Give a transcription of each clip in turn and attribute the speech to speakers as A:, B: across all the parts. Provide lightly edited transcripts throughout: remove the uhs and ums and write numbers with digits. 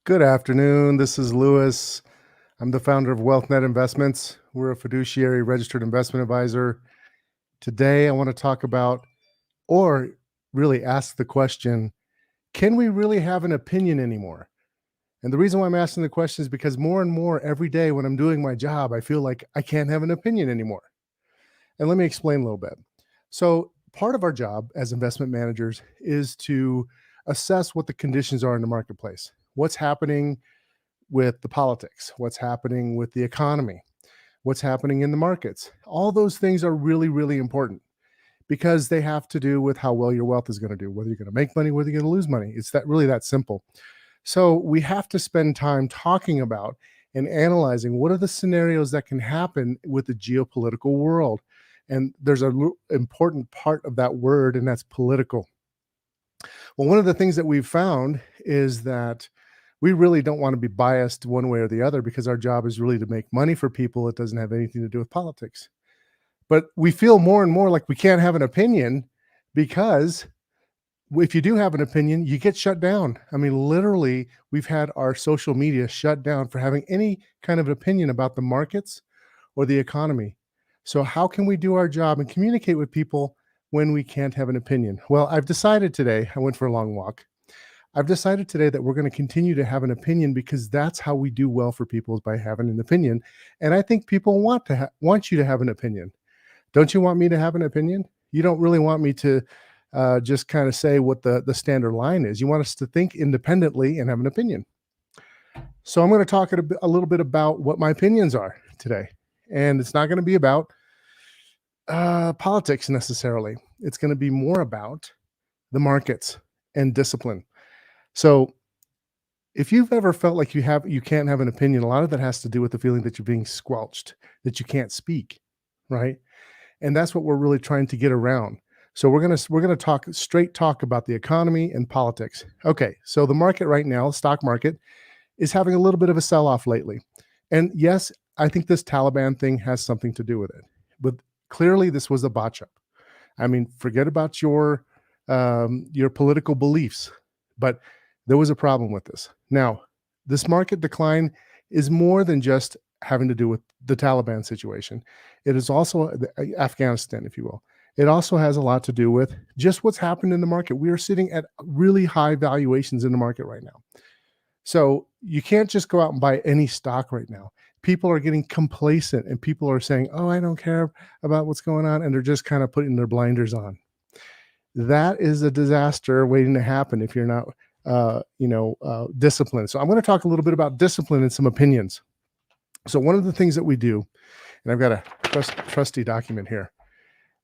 A: Good afternoon. This is Lewis. I'm the founder of WealthNet Investments. We're a fiduciary registered investment advisor. Today, I want to talk about, or really ask the question, can we really have an opinion anymore? And the reason why I'm asking the question is because more and more every day when I'm doing my job, I feel like I can't have an opinion anymore. And let me explain a little bit. So, part of our job as investment managers is to assess what the conditions are in the marketplace. What's happening with the politics, what's happening with the economy, what's happening in the markets. All those things are really, really important because they have to do with how well your wealth is going to do, whether you're going to make money, whether you're going to lose money. It's that really that simple. So we have to spend time talking about and analyzing what are the scenarios that can happen with the geopolitical world. And there's an important part of that word, and that's political. Well, one of the things that we've found is that we really don't want to be biased one way or the other because our job is really to make money for people. It doesn't have anything to do with politics. But we feel more and more like we can't have an opinion because if you do have an opinion, you get shut down. I mean, literally, we've had our social media shut down for having any kind of opinion about the markets or the economy. So, how can we do our job and communicate with people when we can't have an opinion? Well, I've decided today, I went for a long walk. I've decided today that we're going to continue to have an opinion because that's how we do well for people is by having an opinion. And I think people want you to have an opinion. Don't you want me to have an opinion? You don't really want me to just kind of say what the standard line is. You want us to think independently and have an opinion. So I'm going to talk a little bit about what my opinions are today, and it's not going to be about politics necessarily. It's going to be more about the markets and discipline. So if you've ever felt like you can't have an opinion, a lot of that has to do with the feeling that you're being squelched, that you can't speak, right? And that's what we're really trying to get around. So we're gonna talk straight talk about the economy and politics. Okay, so the market right now, the stock market, is having a little bit of a sell-off lately. And yes, I think this Taliban thing has something to do with it. But clearly this was a botch up. I mean, forget about your political beliefs, but there was a problem with this. Now, this market decline is more than just having to do with the Taliban situation. It is also Afghanistan, if you will. It also has a lot to do with just what's happened in the market. We are sitting at really high valuations in the market right now. So you can't just go out and buy any stock right now. People are getting complacent and people are saying, oh, I don't care about what's going on. And they're just kind of putting their blinders on. That is a disaster waiting to happen if you're not, disciplined. So I'm going to talk a little bit about discipline and some opinions. So one of the things that we do, and I've got a trusty document here.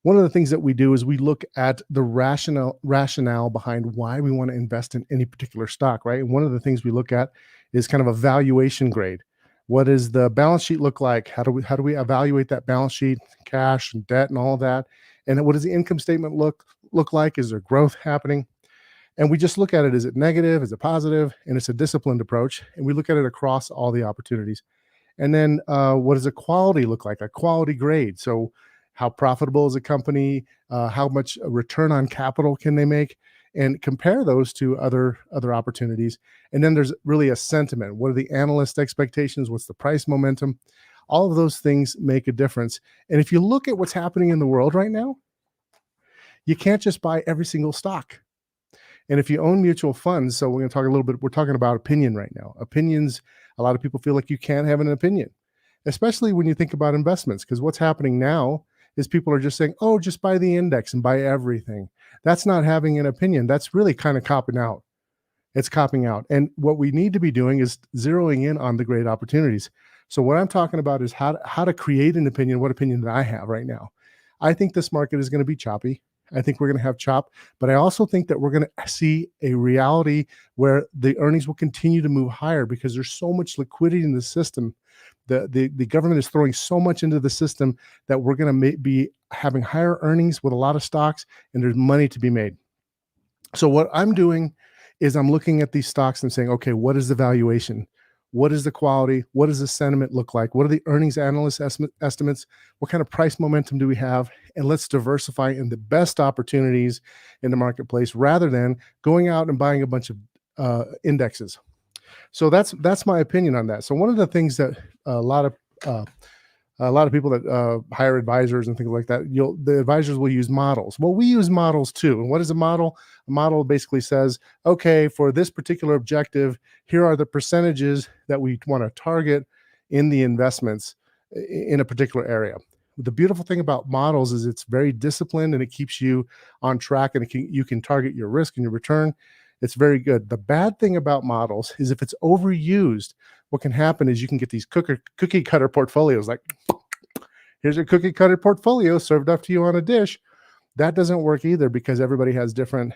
A: One of the things that we do is we look at the rationale behind why we want to invest in any particular stock, right? And one of the things we look at is kind of a valuation grade. What does the balance sheet look like? How do we evaluate that balance sheet, cash and debt and all of that? And what does the income statement look like? Is there growth happening? And we just look at it. Is it negative? Is it positive? And it's a disciplined approach. And we look at it across all the opportunities. And then what does a quality look like? A quality grade. So how profitable is a company? How much return on capital can they make? And compare those to other opportunities. And then there's really a sentiment. What are the analyst expectations? What's the price momentum? All of those things make a difference. And if you look at what's happening in the world right now, you can't just buy every single stock. And if you own mutual funds, so we're going to talk a little bit, we're talking about opinion right now. Opinions, a lot of people feel like you can't have an opinion, especially when you think about investments, because what's happening now is people are just saying, oh, just buy the index and buy everything. That's not having an opinion. That's really kind of copping out. It's copping out. And what we need to be doing is zeroing in on the great opportunities. So what I'm talking about is how to create an opinion, what opinion that I have right now. I think this market is going to be choppy. I think we're going to have chop, but I also think that we're going to see a reality where the earnings will continue to move higher because there's so much liquidity in the system. The government is throwing so much into the system that we're going to be having higher earnings with a lot of stocks, and there's money to be made. So what I'm doing is I'm looking at these stocks and saying, okay, what is the valuation? What is the quality? What does the sentiment look like? What are the earnings analyst estimates? What kind of price momentum do we have? And let's diversify in the best opportunities in the marketplace rather than going out and buying a bunch of indexes. So that's my opinion on that. So one of the things that a lot of uh, a lot of people that hire advisors and things like that, the advisors will use models. Well, we use models too. And what is a model? A model basically says, okay, for this particular objective, here are the percentages that we want to target in the investments in a particular area. The beautiful thing about models is it's very disciplined and it keeps you on track, and you can target your risk and your return. It's very good. The bad thing about models is if it's overused, what can happen is you can get these cookie cutter portfolios. Like, here's your cookie cutter portfolio served up to you on a dish. That doesn't work either, because everybody has different,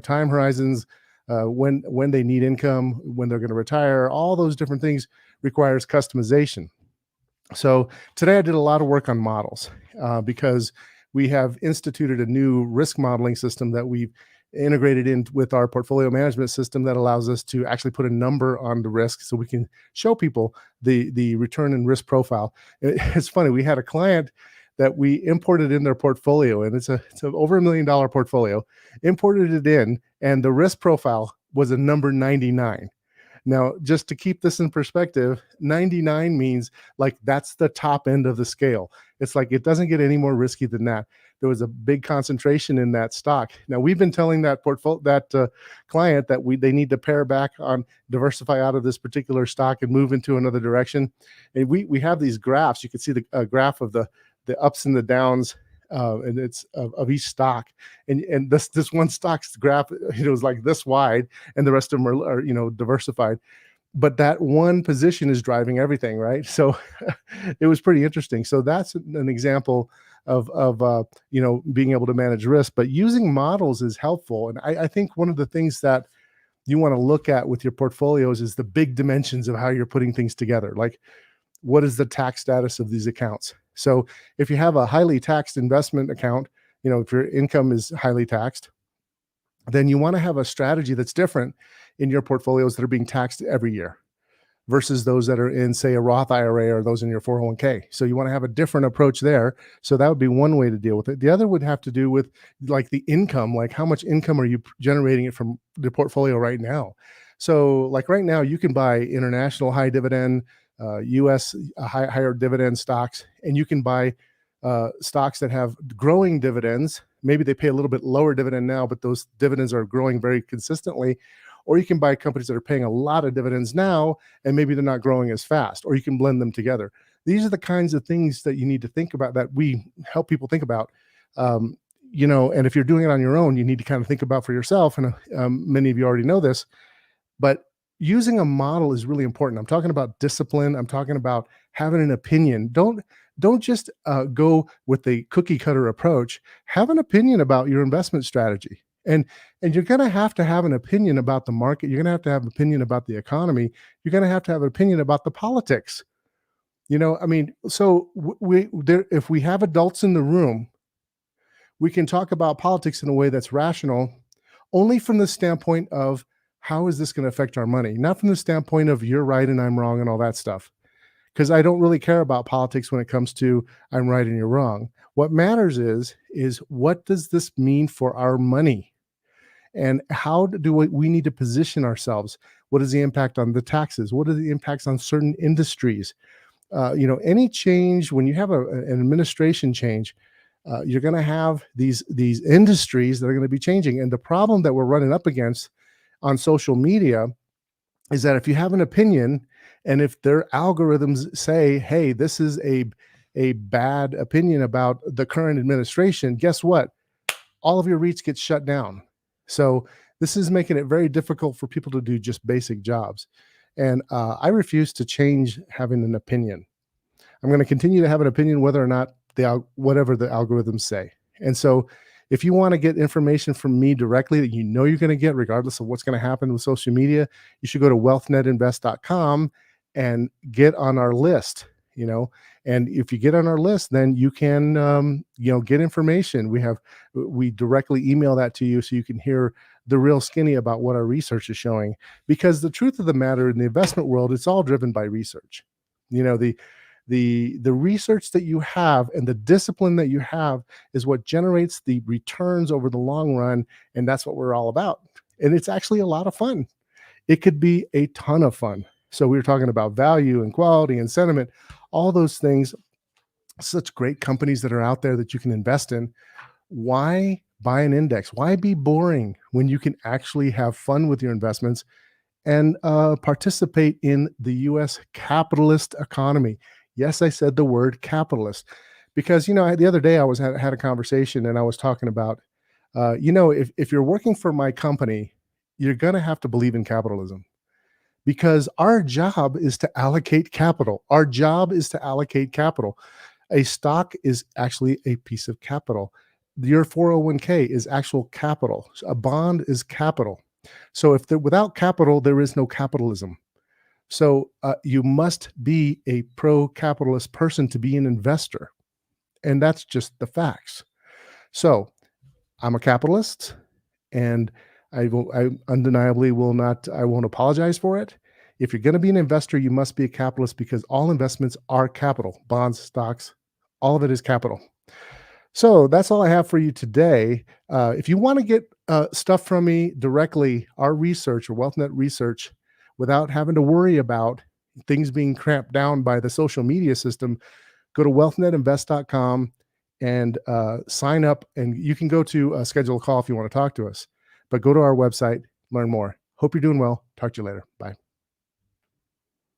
A: time horizons, when they need income, when they're going to retire. All those different things requires customization. So today I did a lot of work on models, because we have instituted a new risk modeling system that we've integrated in with our portfolio management system that allows us to actually put a number on the risk, so we can show people the return and risk profile. It's funny, we had a client that we imported in their portfolio, and it's over $1 million portfolio, imported it in, and the risk profile was a number 99. Now, just to keep this in perspective, 99 means like that's the top end of the scale. It's like it doesn't get any more risky than that. There was a big concentration in that stock. Now, we've been telling that client that they need to pare back on, diversify out of this particular stock and move into another direction. And we have these graphs. You can see the graph of the ups and the downs, and it's of each stock. And this one stock's graph, is like this wide, and the rest of them are diversified. But that one position is driving everything, right? So it was pretty interesting. So that's an example of being able to manage risk. But using models is helpful. And I think one of the things that you want to look at with your portfolios is the big dimensions of how you're putting things together. Like, what is the tax status of these accounts? So if you have a highly taxed investment account, if your income is highly taxed, then you want to have a strategy that's different in your portfolios that are being taxed every year versus those that are in, say, a Roth IRA or those in your 401k. So you want to have a different approach there. So that would be one way to deal with it. The other would have to do with like the income, like how much income are you generating it from the portfolio right now? So like right now, you can buy international high dividend, U.S. Higher dividend stocks, and you can buy stocks that have growing dividends. Maybe they pay a little bit lower dividend now, but those dividends are growing very consistently. Or you can buy companies that are paying a lot of dividends now, and maybe they're not growing as fast, or you can blend them together. These are the kinds of things that you need to think about, that we help people think about. And if you're doing it on your own, you need to kind of think about for yourself. And many of you already know this, but using a model is really important. I'm talking about discipline. I'm talking about having an opinion. Don't just go with the cookie cutter approach. Have an opinion about your investment strategy. And you're going to have an opinion about the market. You're going to have an opinion about the economy. You're going to have an opinion about the politics. So if we have adults in the room, we can talk about politics in a way that's rational, only from the standpoint of how is this going to affect our money, not from the standpoint of you're right and I'm wrong and all that stuff. Because I don't really care about politics when it comes to I'm right and you're wrong. What matters is what does this mean for our money? And how do we need to position ourselves? What is the impact on the taxes? What are the impacts on certain industries? Any change, when you have an administration change, you're going to have these industries that are going to be changing. And the problem that we're running up against on social media is that if you have an opinion, and if their algorithms say, hey, this is a bad opinion about the current administration, guess what? All of your REITs get shut down. So this is making it very difficult for people to do just basic jobs. And I refuse to change having an opinion. I'm going to continue to have an opinion whether or not whatever the algorithms say. And so if you want to get information from me directly that you're going to get, regardless of what's going to happen with social media, you should go to wealthnetinvest.com and get on our list. And if you get on our list, then you can, get information. We directly email that to you so you can hear the real skinny about what our research is showing. Because the truth of the matter in the investment world, it's all driven by research. The research that you have and the discipline that you have is what generates the returns over the long run. And that's what we're all about. And it's actually a lot of fun. It could be a ton of fun. So we were talking about value and quality and sentiment, all those things, such great companies that are out there that you can invest in. Why buy an index? Why be boring when you can actually have fun with your investments and participate in the US capitalist economy? Yes, I said the word capitalist because, the other day I had a conversation and I was talking about, if you're working for my company, you're going to have to believe in capitalism because our job is to allocate capital. Our job is to allocate capital. A stock is actually a piece of capital. Your 401k is actual capital. A bond is capital. So without capital, there is no capitalism. So you must be a pro-capitalist person to be an investor, and that's just the facts. So I'm a capitalist, and I undeniably will not. I won't apologize for it. If you're going to be an investor, you must be a capitalist because all investments are capital. Bonds, stocks, all of it is capital. So that's all I have for you today. If you want to get stuff from me directly, our research or WealthNet research, without having to worry about things being cramped down by the social media system, go to wealthnetinvest.com and sign up. And you can go to schedule a call if you want to talk to us. But go to our website, learn more. Hope you're doing well. Talk to you later. Bye.